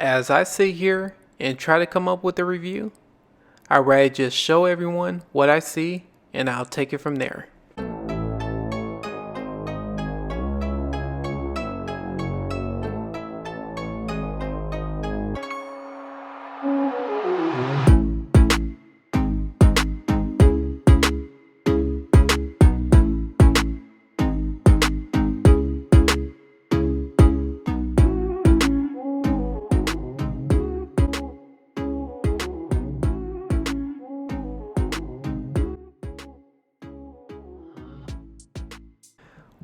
As I sit here and try to come up with a review, I'd rather just show everyone what I see and I'll take it from there.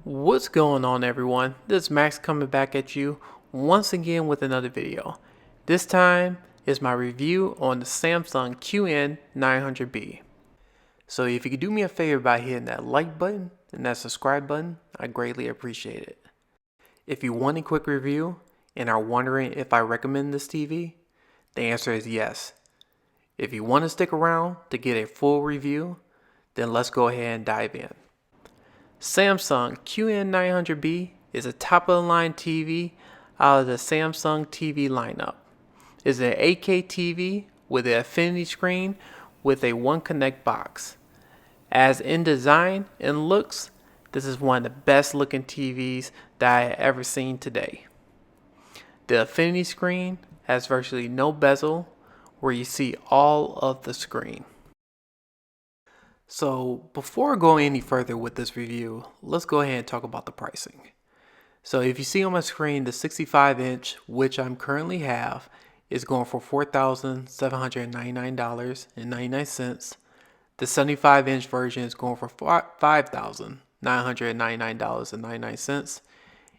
What's going on, everyone? This is Max coming back at you once again with another video. This time is my review on the Samsung QN900B. So if you could do me a favor by hitting that like button and that subscribe button, I greatly appreciate it. If you want a quick review and are wondering if I recommend this TV, the answer is yes. If you want to stick around to get a full review, then let's go ahead and dive in. Samsung QN900B is a top-of-the-line TV out of the Samsung TV lineup. It's an 8K TV with an infinity screen with a One Connect box. As in design and looks, this is one of the best looking TVs that I have ever seen today. The infinity screen has virtually no bezel where you see all of the screen. So before going any further with this review, let's go ahead and talk about the pricing. So if you see on my screen, the 65-inch, which I'm currently have, is going for $4,799.99. The 75-inch version is going for $5,999.99.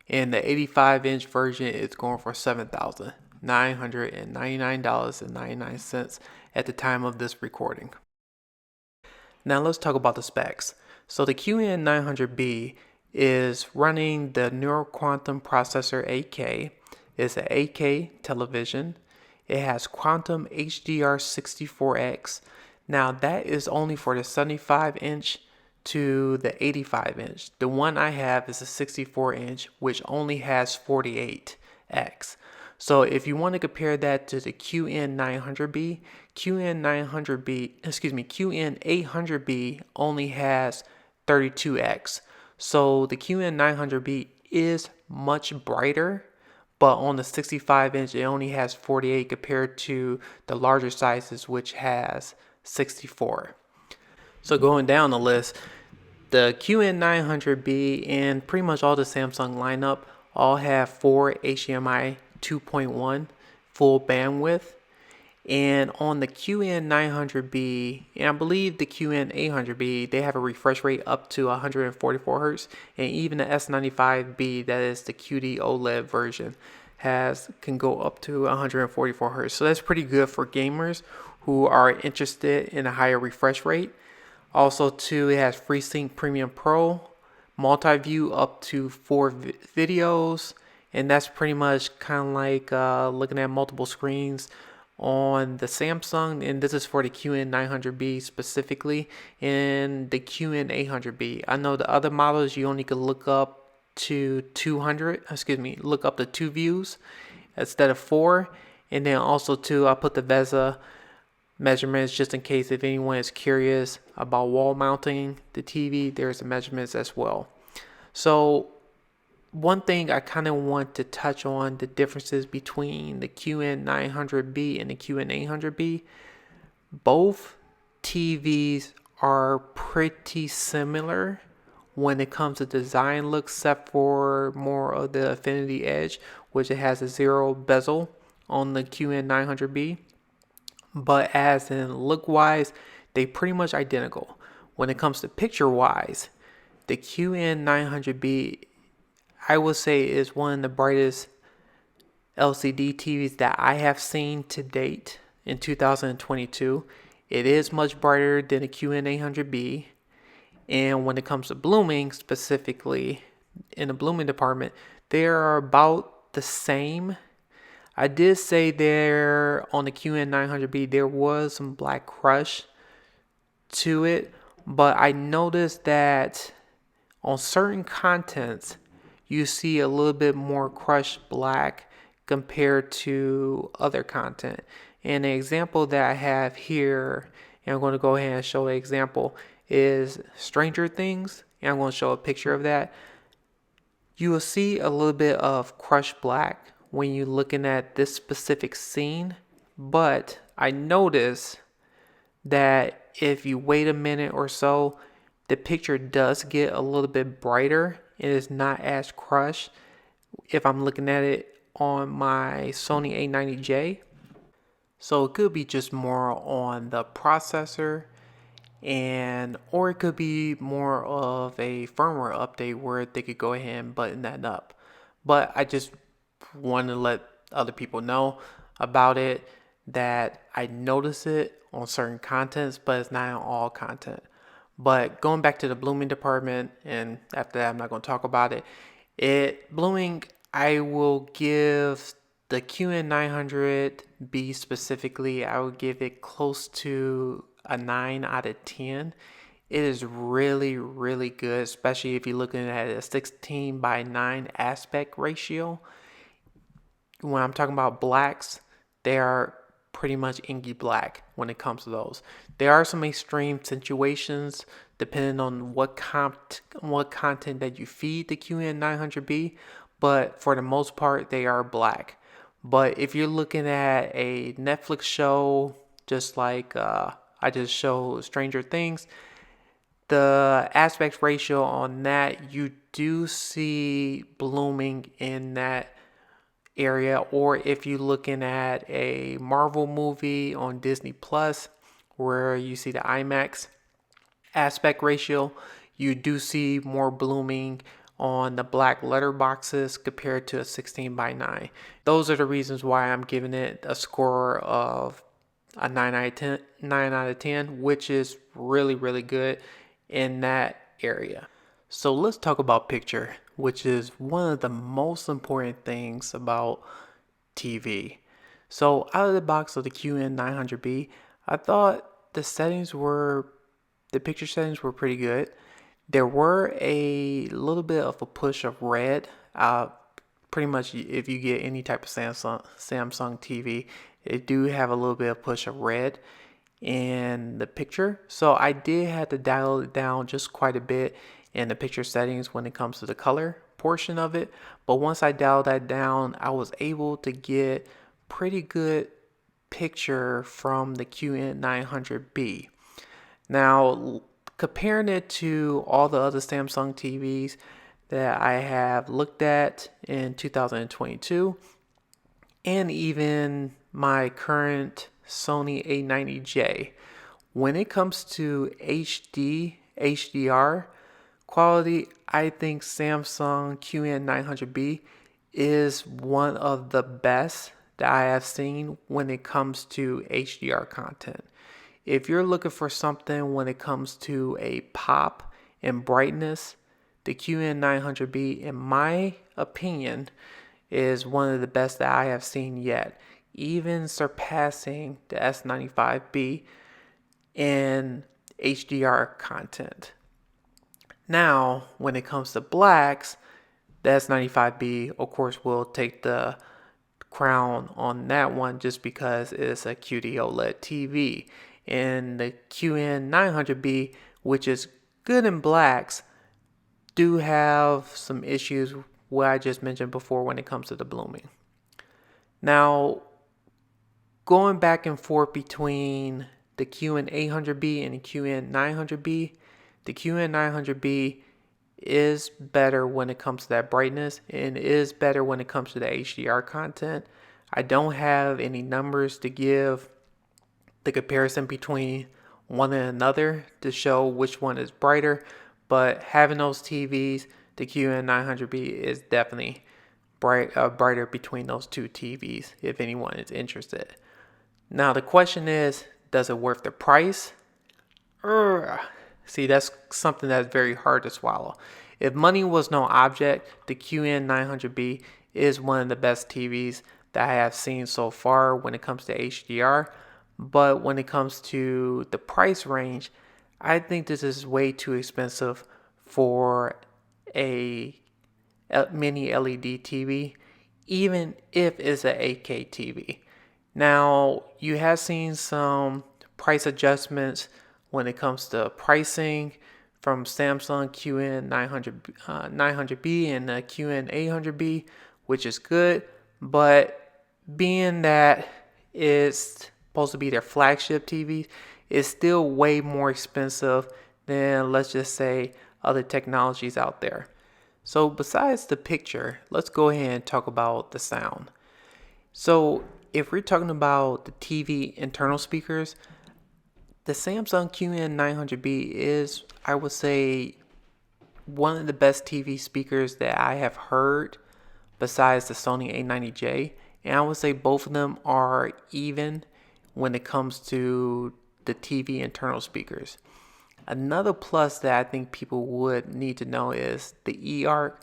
And the 85-inch version is going for $7,999.99 at the time of this recording. Now let's talk about the specs. So the QN900B is running the Neural Quantum Processor 8K. It's an 8K television. It has Quantum HDR64X. Now that is only for the 75-inch to the 85-inch. The one I have is a 64-inch, which only has 48X. So if you want to compare that to the QN900B, QN800B only has 32X. So the QN900B is much brighter, but on the 65-inch it only has 48 compared to the larger sizes, which has 64. So going down the list, the QN900B and pretty much all the Samsung lineup all have 4 HDMI 2.1 full bandwidth. And on the QN900B, and I believe the QN800B, they have a refresh rate up to 144 Hz. And even the S95B, that is the QD-OLED version, can go up to 144 Hz. So that's pretty good for gamers who are interested in a higher refresh rate. Also, too, it has FreeSync Premium Pro, multi-view up to 4 videos. And that's pretty much kind of like looking at multiple screens on the Samsung, and this is for the QN900B specifically, and the QN800B. I know the other models you only could look up to 2 views instead of 4. And then also too, I put the VESA measurements just in case if anyone is curious about wall mounting the TV, there's the measurements as well. So one thing I kind of want to touch on the differences between the QN900B and the QN800B. Both TVs are pretty similar when it comes to design look, except for more of the infinity edge, which it has a 0 bezel on the QN900B. But as in look wise, they pretty much identical. When it comes to picture wise, the QN900B, I would say, is one of the brightest LCD TVs that I have seen to date in 2022. It is much brighter than the QN800B. And when it comes to blooming, specifically in the blooming department, they are about the same. I did say there on the QN900B there was some black crush to it, but I noticed that on certain contents you see a little bit more crushed black compared to other content. And the example that I have here, and I'm going to go ahead and show the example, is Stranger Things, and I'm going to show a picture of that. You will see a little bit of crushed black when you're looking at this specific scene, but I notice that if you wait a minute or so, the picture does get a little bit brighter. It is not as crushed if I'm looking at it on my Sony A90J. So it could be just more on the processor, and or it could be more of a firmware update where they could go ahead and button that up. But I just want to let other people know about it, that I notice it on certain contents, but it's not on all content. But going back to the blooming department, and after that I'm not going to talk about it. Blooming, I will give the QN900B specifically, I would give it close to a 9 out of 10. It is really, really good, especially if you're looking at a 16:9 aspect ratio. When I'm talking about blacks, they are pretty much inky black when it comes to those. There are some extreme situations depending on what content that you feed the QN900B, but for the most part, they are black. But if you're looking at a Netflix show, just like I just showed Stranger Things, the aspect ratio on that, you do see blooming in that area. Or if you're looking at a Marvel movie on Disney Plus, where you see the IMAX aspect ratio, you do see more blooming on the black letter boxes compared to a 16:9. Those are the reasons why I'm giving it a score of a 9 out of 10, 9 out of 10, which is really, really good in that area. So let's talk about picture, which is one of the most important things about TV. So out of the box of the QN900B, I thought the picture settings were pretty good. There were a little bit of a push of red. Pretty much if you get any type of Samsung TV, it do have a little bit of push of red in the picture. So I did have to dial it down just quite a bit in the picture settings when it comes to the color portion of it. But once I dialed that down, I was able to get pretty good picture from the QN900B. Now, comparing it to all the other Samsung TVs that I have looked at in 2022, and even my current Sony A90J, when it comes to HDR quality, I think Samsung QN900B is one of the best that I have seen when it comes to HDR content. If you're looking for something when it comes to a pop and brightness, the QN900B, in my opinion, is one of the best that I have seen yet, even surpassing the S95B in HDR content. Now, when it comes to blacks, the S95B, of course, will take the crown on that one just because it's a QD-OLED TV. And the QN900B, which is good in blacks, do have some issues what I just mentioned before when it comes to the blooming. Now, going back and forth between the QN800B and the QN900B, the QN900B is better when it comes to that brightness and is better when it comes to the HDR content. I don't have any numbers to give the comparison between one and another to show which one is brighter, but having those TVs, the QN900B is definitely brighter between those two TVs if anyone is interested. Now the question is, does it worth the price? See, that's something that's very hard to swallow. If money was no object, the QN900B is one of the best TVs that I have seen so far when it comes to HDR. But when it comes to the price range, I think this is way too expensive for a mini LED TV. even if it's an 8K TV. Now, you have seen some price adjustments when it comes to pricing from Samsung QN900B and the QN800B, which is good, but being that it's supposed to be their flagship TV, it's still way more expensive than, let's just say, other technologies out there. So besides the picture, let's go ahead and talk about the sound. So if we're talking about the TV internal speakers, the Samsung QN900B is, I would say, one of the best TV speakers that I have heard besides the Sony A90J. And I would say both of them are even when it comes to the TV internal speakers. Another plus that I think people would need to know is the eARC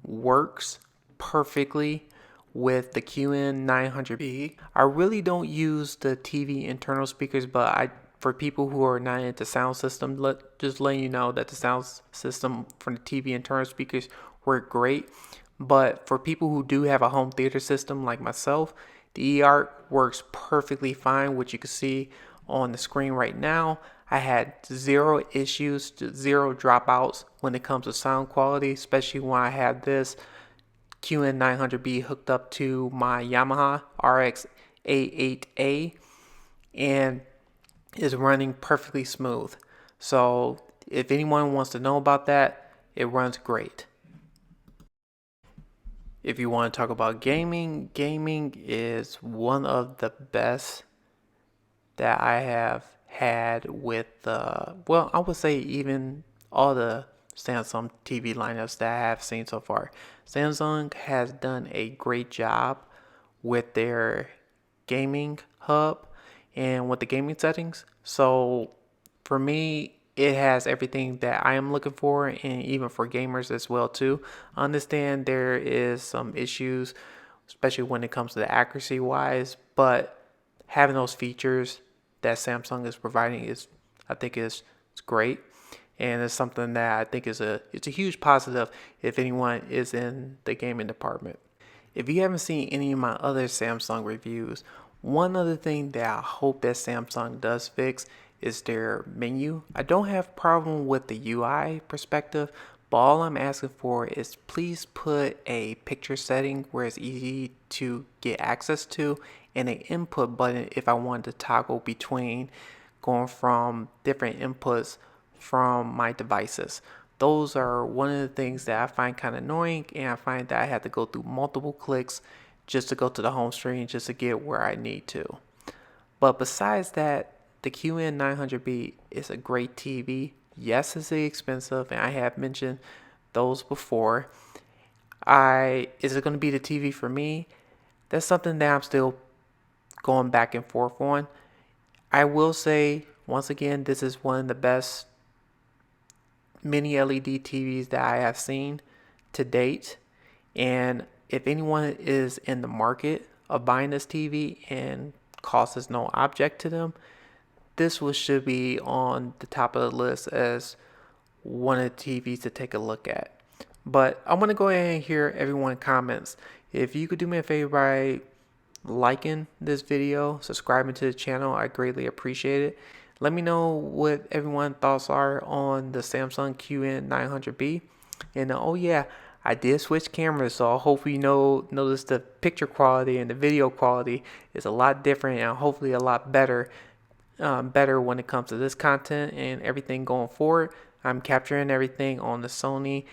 works perfectly with the QN900B. I really don't use the TV internal speakers, but for people who are not into sound system, just letting you know that the sound system for the TV internal speakers work great. But for people who do have a home theater system like myself, the eARC works perfectly fine, which you can see on the screen right now. I had zero issues, zero dropouts when it comes to sound quality, especially when I had this QN900B hooked up to my Yamaha RX-A8A and is running perfectly smooth. So if anyone wants to know about that, it runs great. If you want to talk about gaming is one of the best that I have had with well, I would say even all the Samsung TV lineups that I have seen so far. Samsung has done a great job with their gaming hub and with the gaming settings. So for me, it has everything that I am looking for, and even for gamers as well too. I understand there is some issues, especially when it comes to the accuracy wise, but having those features that Samsung is providing I think it's great, and it's something that I think it's a huge positive if anyone is in the gaming department. If you haven't seen any of my other Samsung reviews, one other thing that I hope that Samsung does fix is their menu. I don't have a problem with the UI perspective, but all I'm asking for is please put a picture setting where it's easy to get access to, and an input button if I want to toggle between going from different inputs from my devices. Those are one of the things that I find kind of annoying, and I find that I have to go through multiple clicks just to go to the home screen just to get where I need to. But besides that, the QN900B is a great TV. Yes, it's expensive, and I have mentioned those before. Is it going to be the TV for me? That's something that I'm still going back and forth on. I will say, once again, this is one of the best mini LED TVs that I have seen to date. And if anyone is in the market of buying this TV and cost is no object to them, this one should be on the top of the list as one of the TVs to take a look at. But I want to go ahead and hear everyone's comments. If you could do me a favor by liking this video, subscribing to the channel, I greatly appreciate it. Let me know what everyone's thoughts are on the Samsung QN900B. And oh yeah, I did switch cameras, so hopefully notice the picture quality and the video quality is a lot different, and hopefully a lot better when it comes to this content and everything going forward. I'm capturing everything on the Sony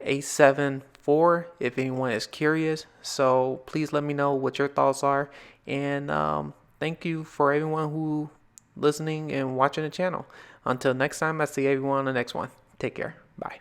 A7 IV if anyone is curious. So please let me know what your thoughts are, and thank you for everyone who listening and watching the channel. Until next time, I see everyone on the next one. Take care. Bye.